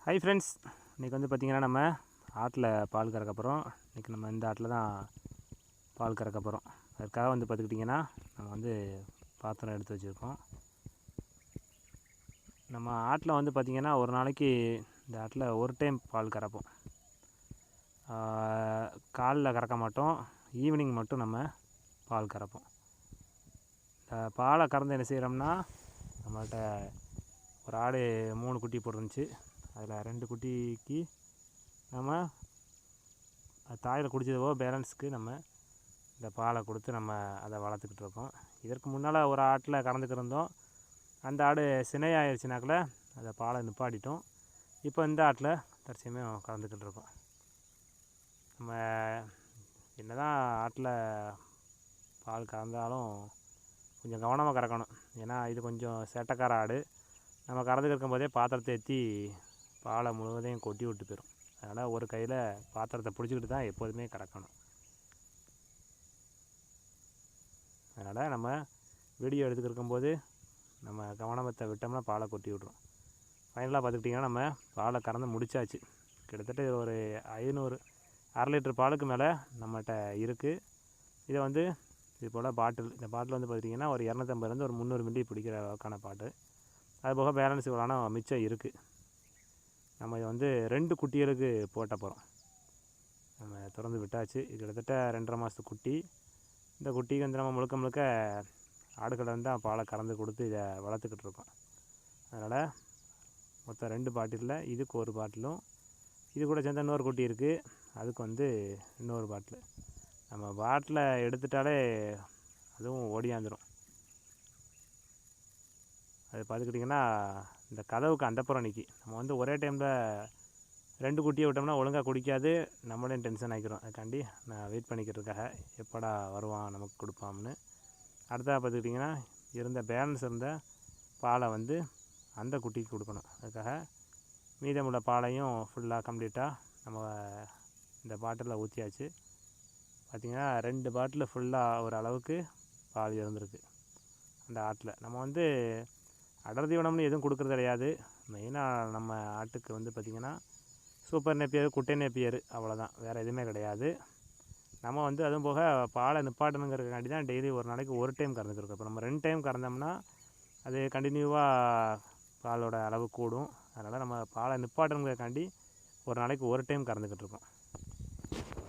Hi friends, இன்றைக்கி வந்து பார்த்திங்கன்னா நம்ம ஆட்டில் பால் கறக்க போகிறோம். இன்றைக்கி நம்ம இந்த ஆட்டில் தான் பால் கறக்க போகிறோம். அதுக்காக வந்து பார்த்துக்கிட்டிங்கன்னா நம்ம வந்து பாத்திரம் எடுத்து வச்சுருக்கோம். நம்ம ஆட்டில் வந்து பார்த்திங்கன்னா ஒரு நாளைக்கு இந்த ஆட்டில் ஒரு டைம் பால் கறப்போம். காலைல கறக்க மாட்டோம், ஈவினிங் மட்டும் நம்ம பால் கறப்போம். பாலை கறந்து என்ன செய்கிறோம்னா, நம்மள்கிட்ட ஒரு ஆடு 3 குட்டி போட்டுருந்துச்சு. அதில் 2 குட்டிக்கு நம்ம தாயில் குடித்ததோ பேலன்ஸுக்கு நம்ம இந்த பாலை கொடுத்து நம்ம அதை வளர்த்துக்கிட்டு இருக்கோம். இதற்கு முன்னால் ஒரு ஆட்டில் கறந்துக்கிட்டு இருந்தோம். அந்த ஆடு சினையாகிடுச்சுனாக்கில் அதை பாலை நிப்பாட்டிட்டோம். இப்போ இந்த ஆட்டில் தற்சமயம் கறந்துக்கிட்டு இருக்கோம். நம்ம என்ன தான் ஆட்டில் பால் கறந்தாலும் கொஞ்சம் கவனமாக கறக்கணும். ஏன்னா இது கொஞ்சம் சேட்டைக்கார ஆடு. நம்ம கறந்துக்கிட்டு இருக்கும்போதே பாத்திரத்தை ஏற்றி பாலை முழுவதையும் கொட்டி விட்டு போயிடும். அதனால் ஒரு கையில் பாத்திரத்தை பிடிச்சிக்கிட்டு தான் எப்போதுமே கறக்கணும். அதனால் நம்ம வீடியோ எடுத்துக்கிட்டு இருக்கும்போது நம்ம கவனத்தை விட்டோம்னா பாலை கொட்டி விட்ரும். ஃபைனலாக பார்த்துக்கிட்டிங்கன்னா நம்ம பாலை கறந்து முடித்தாச்சு. கிட்டத்தட்ட ஒரு 500 1/2 லிட்டர் பாலுக்கு மேலே நம்மகிட்ட இருக்குது. இதை வந்து இது போல் பாட்டில், இந்த பாட்டில் வந்து பார்த்திங்கன்னா ஒரு 250 ஒரு 300 மில்லி பிடிக்கிற அளவுக்கான பாட்டில். அது போக பேலன்ஸ் இவ்வளோனா மிச்சம் இருக்குது. நம்ம இதை வந்து 2 குட்டிகளுக்கு போட்ட போகிறோம். நம்ம திறந்து விட்டாச்சு. இது கிட்டத்தட்ட 2.5 மாதத்து குட்டி. இந்த குட்டிக்கு வந்து நம்ம முழுக்க ஆடுகளை வந்து தான் பாலை கறந்து கொடுத்து இதை வளர்த்துக்கிட்டு இருக்கோம். அதனால் மொத்தம் 2 பாட்டிலில் இதுக்கு ஒரு பாட்டிலும், இது கூட சேர்ந்த இன்னொரு குட்டி இருக்குது, அதுக்கு வந்து இன்னொரு பாட்டில். நம்ம பாட்டிலை எடுத்துட்டாலே அதுவும் ஓடியாந்துடும். அது பார்த்துக்கிட்டிங்கன்னா இந்த கதவுக்கு அந்தப்புறம் நிற்கி. நம்ம வந்து ஒரே டைமில் 2 குட்டியை விட்டோம்னா ஒழுங்காக குடிக்காது, நம்மளையும் டென்ஷன் ஆகிக்கிறோம். அதுக்காண்டி நான் வெயிட் பண்ணிக்கிறதுக்காக எப்படா வருவான் நமக்கு கொடுப்பான்னு. அடுத்ததாக பார்த்துக்கிட்டிங்கன்னா பேலன்ஸ் இருந்த பாலை வந்து அந்த குட்டிக்கு கொடுக்கணும். அதுக்காக மீதமுள்ள பாலையும் ஃபுல்லாக கம்ப்ளீட்டாக நம்ம இந்த பாட்டிலில் ஊற்றியாச்சு. பார்த்திங்கன்னா 2 பாட்டில் ஃபுல்லாக ஒரு அளவுக்கு பால் இருந்திருக்கு அந்த ஆட்டில். நம்ம வந்து அடர் தீவனம்னு எதுவும் கொடுக்குறது கிடையாது. மெயினாக நம்ம ஆட்டுக்கு வந்து பார்த்திங்கன்னா சூப்பர் நேப்பியர், குட்டை நேப்பியர், அவ்வளோதான், வேறு எதுவுமே கிடையாது. நம்ம வந்து அதுவும் போக பாலை நிப்பாட்டணுங்கிறதுக்காண்டி தான் டெய்லி ஒரு நாளைக்கு ஒரு டைம் கறந்துக்கிருக்கோம். இப்போ நம்ம 2 டைம் கறந்தோம்னா அது கண்டினியூவாக பாலோட அளவு கூடும். அதனால் நம்ம பாலை நிப்பாட்டணுங்கிறதுக்காண்டி ஒரு நாளைக்கு ஒரு டைம் கறந்துக்கிட்டு இருக்கோம்.